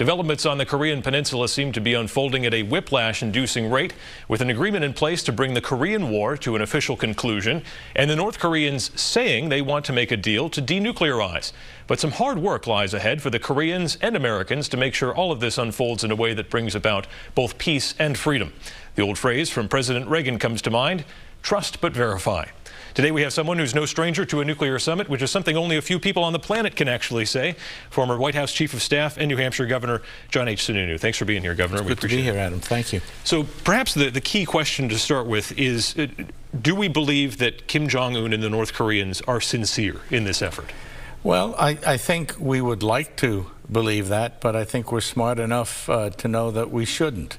Developments on the Korean Peninsula seem to be unfolding at a whiplash-inducing rate, with an agreement in place to bring the Korean War to an official conclusion, and the North Koreans saying they want to make a deal to denuclearize. But some hard work lies ahead for the Koreans and Americans to make sure all of this unfolds in a way that brings about both peace and freedom. The old phrase from President Reagan comes to mind: trust but verify. Today we have someone who's no stranger to a nuclear summit, which is something only a few people on the planet can actually say. Former White House Chief of Staff and New Hampshire Governor John H. Sununu. Thanks for being here, Governor. It's good to be here, Adam. Thank you. So perhaps the key question to start with is, do we believe that Kim Jong-un and the North Koreans are sincere in this effort? Well, I think we would like to believe that, but I think we're smart enough to know that we shouldn't,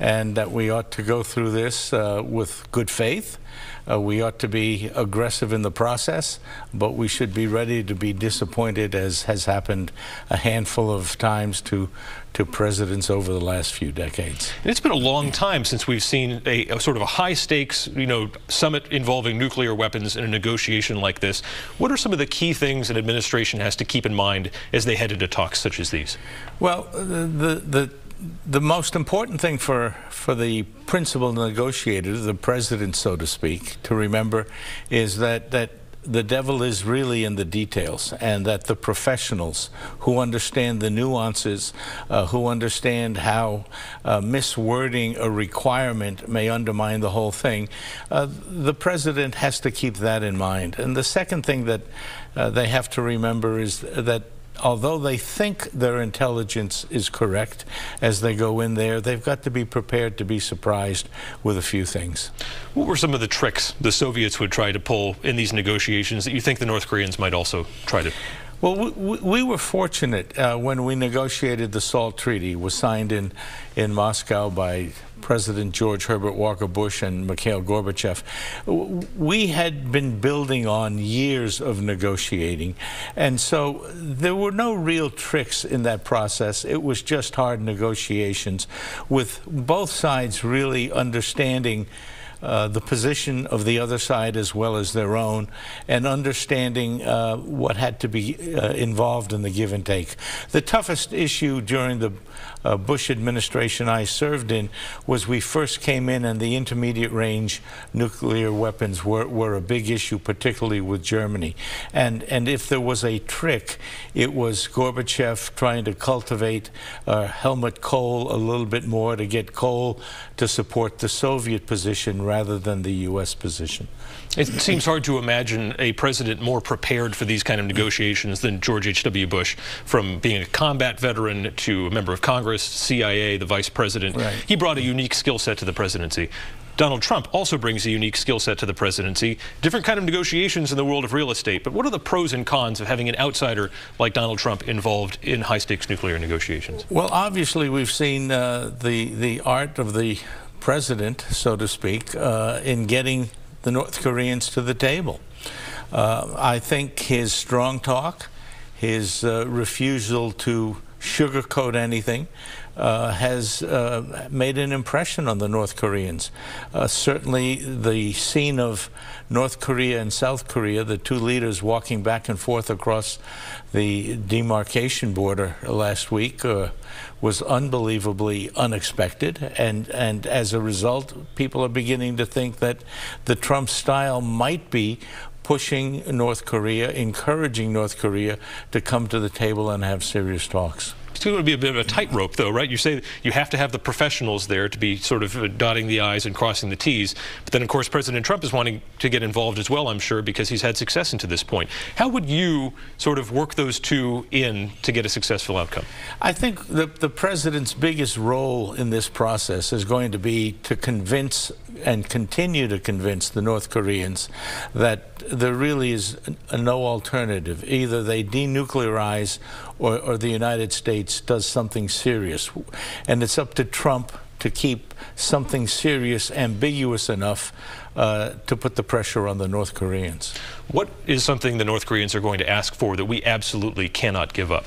and that we ought to go through this with good faith. We ought to be aggressive in the process, but we should be ready to be disappointed, as has happened a handful of times to presidents over the last few decades. And it's been a long time since we've seen a sort of a high-stakes, summit involving nuclear weapons in a negotiation like this. What are some of the key things an administration has to keep in mind as they head into talks such as these? Well, the most important thing for the principal negotiator, the president, so to speak, to remember is that the devil is really in the details, and that the professionals who understand the nuances, who understand how miswording a requirement may undermine the whole thing, the president has to keep that in mind. And the second thing that they have to remember is that although they think their intelligence is correct as they go in there, they've got to be prepared to be surprised with a few things. What were some of the tricks the Soviets would try to pull in these negotiations that you think the North Koreans might also try to? Well, we were fortunate when we negotiated the SALT Treaty. It was signed in Moscow by President George Herbert Walker Bush and Mikhail Gorbachev. We had been building on years of negotiating, and so there were no real tricks in that process. It was just hard negotiations, with both sides really understanding the position of the other side as well as their own, and understanding what had to be involved in the give and take. The toughest issue during the Bush administration I served in was we first came in, and the intermediate range nuclear weapons were a big issue, particularly with Germany. And if there was a trick, it was Gorbachev trying to cultivate Helmut Kohl a little bit more, to get Kohl to support the Soviet position rather than the U.S. position. It seems hard to imagine a president more prepared for these kind of negotiations than George H.W. Bush, from being a combat veteran to a member of Congress, CIA, the vice president. Right. He brought a unique skill set to the presidency. Donald Trump also brings a unique skill set to the presidency. Different kind of negotiations in the world of real estate, but what are the pros and cons of having an outsider like Donald Trump involved in high-stakes nuclear negotiations? Well, obviously we've seen the art of the president, so to speak, in getting the North Koreans to the table. I think his strong talk, his refusal to sugarcoat anything, has made an impression on the North Koreans. Certainly the scene of North Korea and South Korea, the two leaders walking back and forth across the demarcation border last week, was unbelievably unexpected, and as a result, people are beginning to think that the Trump style might be pushing North Korea, encouraging North Korea to come to the table and have serious talks. It's going to be a bit of a tightrope, though, right? You say you have to have the professionals there to be sort of dotting the I's and crossing the T's. But then, of course, President Trump is wanting to get involved as well, I'm sure, because he's had success into this point. How would you sort of work those two in to get a successful outcome? I think the president's biggest role in this process is going to be to convince and continue to convince the North Koreans that there really is no alternative. Either they denuclearize or the United States does something serious. And it's up to Trump to keep something serious ambiguous enough to put the pressure on the North Koreans. What is something the North Koreans are going to ask for that we absolutely cannot give up?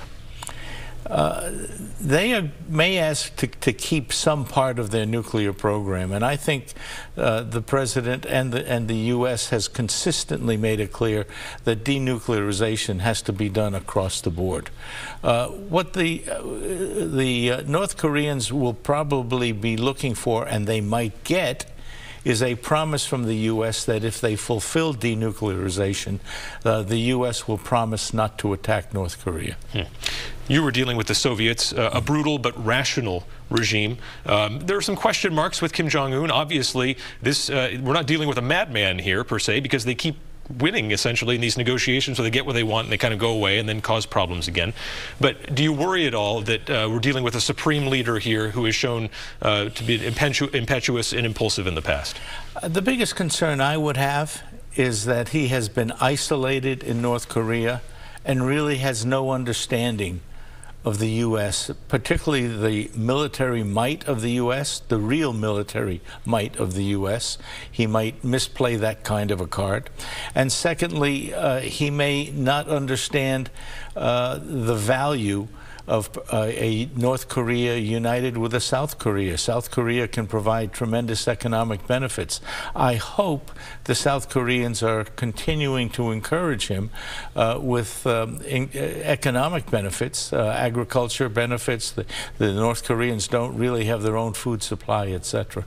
They may ask to keep some part of their nuclear program, and I think the president and the U.S. has consistently made it clear that denuclearization has to be done across the board. What the North Koreans will probably be looking for, and they might get, is a promise from the U.S. that if they fulfill denuclearization, the U.S. will promise not to attack North Korea. You were dealing with the Soviets, a brutal but rational regime. There are some question marks with Kim Jong-un. Obviously, we're not dealing with a madman here, per se, because they keep winning, essentially, in these negotiations, so they get what they want and they kind of go away and then cause problems again. But do you worry at all that we're dealing with a supreme leader here who is shown to be impetuous and impulsive in the past? The biggest concern I would have is that he has been isolated in North Korea and really has no understanding of the U.S., particularly the military might of the U.S., the real military might of the U.S. He might misplay that kind of a card. And secondly, he may not understand the value of a North Korea united with a South Korea. South Korea can provide tremendous economic benefits. I hope the South Koreans are continuing to encourage him with economic benefits, agriculture benefits. The North Koreans don't really have their own food supply, etc.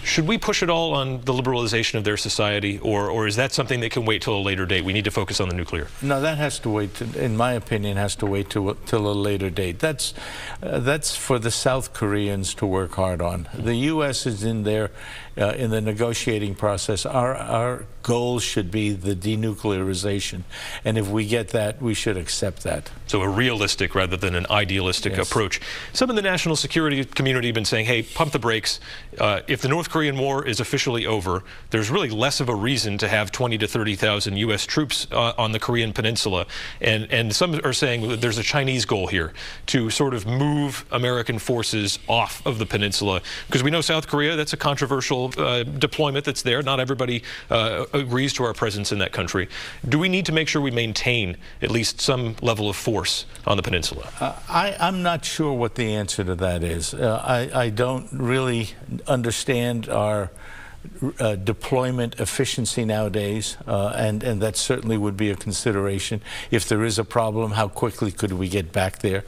Should we push it all on the liberalization of their society, or is that something that can wait till a later date? We need to focus on the nuclear. No, that has to wait, in my opinion, has to wait till a later date. That's for the South Koreans to work hard on. The U.S. is in there in the negotiating process. Our goal should be the denuclearization, and if we get that, we should accept that. So a realistic rather than an idealistic approach. Some in the national security community have been saying, hey, pump the brakes. If the North Korean war is officially over, there's really less of a reason to have 20 to 30,000 U.S. troops on the Korean Peninsula. And some are saying that there's a Chinese goal here to sort of move American forces off of the peninsula. Because we know South Korea, that's a controversial deployment that's there. Not everybody agrees to our presence in that country. Do we need to make sure we maintain at least some level of force on the peninsula? I'm not sure what the answer to that is. I don't really understand our deployment efficiency nowadays, and that certainly would be a consideration. If there is a problem, how quickly could we get back there?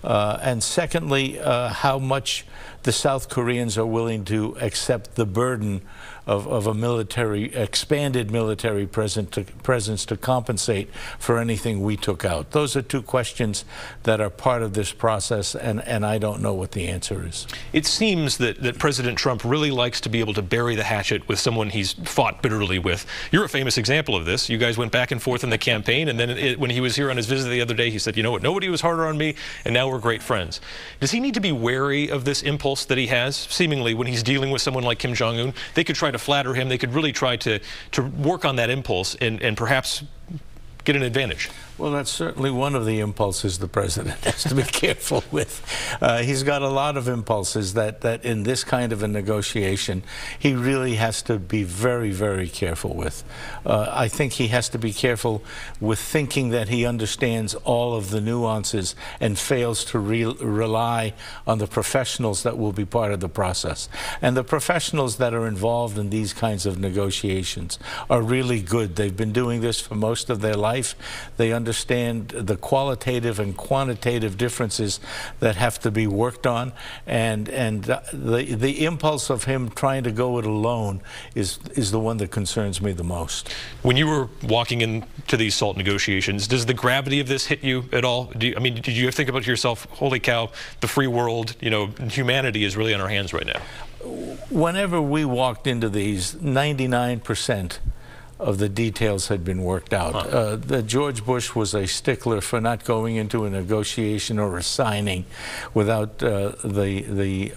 And secondly, how much the South Koreans are willing to accept the burden of a expanded military presence to compensate for anything we took out. Those are two questions that are part of this process, and I don't know what the answer is. It seems that President Trump really likes to be able to bury the hatchet with someone he's fought bitterly with. You're a famous example of this. You guys went back and forth in the campaign, and then when he was here on his visit the other day, he said, you know what, nobody was harder on me, and now we're great friends. Does he need to be wary of this impulse that he has, seemingly, when he's dealing with someone like Kim Jong-un? They could try to flatter him. They could really try to work on that impulse and perhaps get an advantage. Well, that's certainly one of the impulses the president has to be careful with. He's got a lot of impulses that in this kind of a negotiation, he really has to be very, very careful with. I think he has to be careful with thinking that he understands all of the nuances and fails to rely on the professionals that will be part of the process. And the professionals that are involved in these kinds of negotiations are really good. They've been doing this for most of their life. They understand the qualitative and quantitative differences that have to be worked on, and the impulse of him trying to go it alone is the one that concerns me the most. When you were walking into these SALT negotiations, does the gravity of this hit you at all? I mean, did you think about yourself, holy cow, the free world, you know, humanity is really on our hands right now? Whenever we walked into these, 99% of the details had been worked out. George Bush was a stickler for not going into a negotiation or a signing without really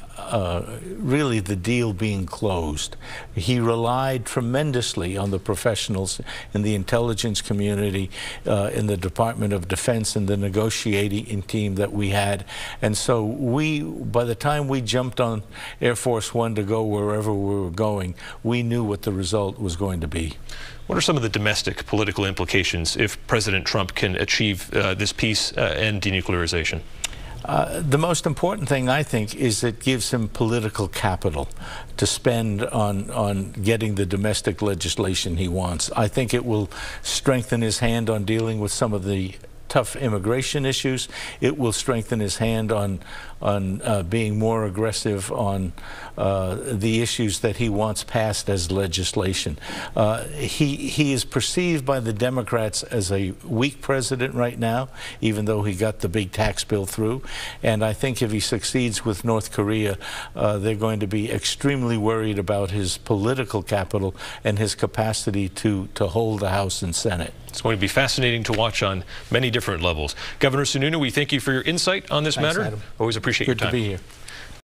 the deal being closed. He relied tremendously on the professionals in the intelligence community, in the Department of Defense, and the negotiating team that we had. And so by the time we jumped on Air Force One to go wherever we were going, we knew what the result was going to be. What are some of the domestic political implications if President Trump can achieve this peace and denuclearization? The most important thing, I think, is it gives him political capital to spend on getting the domestic legislation he wants. I think it will strengthen his hand on dealing with some of the tough immigration issues. It will strengthen his hand on being more aggressive on the issues that he wants passed as legislation. He is perceived by the Democrats as a weak president right now, even though he got the big tax bill through. And I think if he succeeds with North Korea, they're going to be extremely worried about his political capital and his capacity to hold the House and Senate. It's going to be fascinating to watch on many different levels. Governor Sununu, we thank you for your insight on this matter. Adam. Always appreciate your time. Good to be here.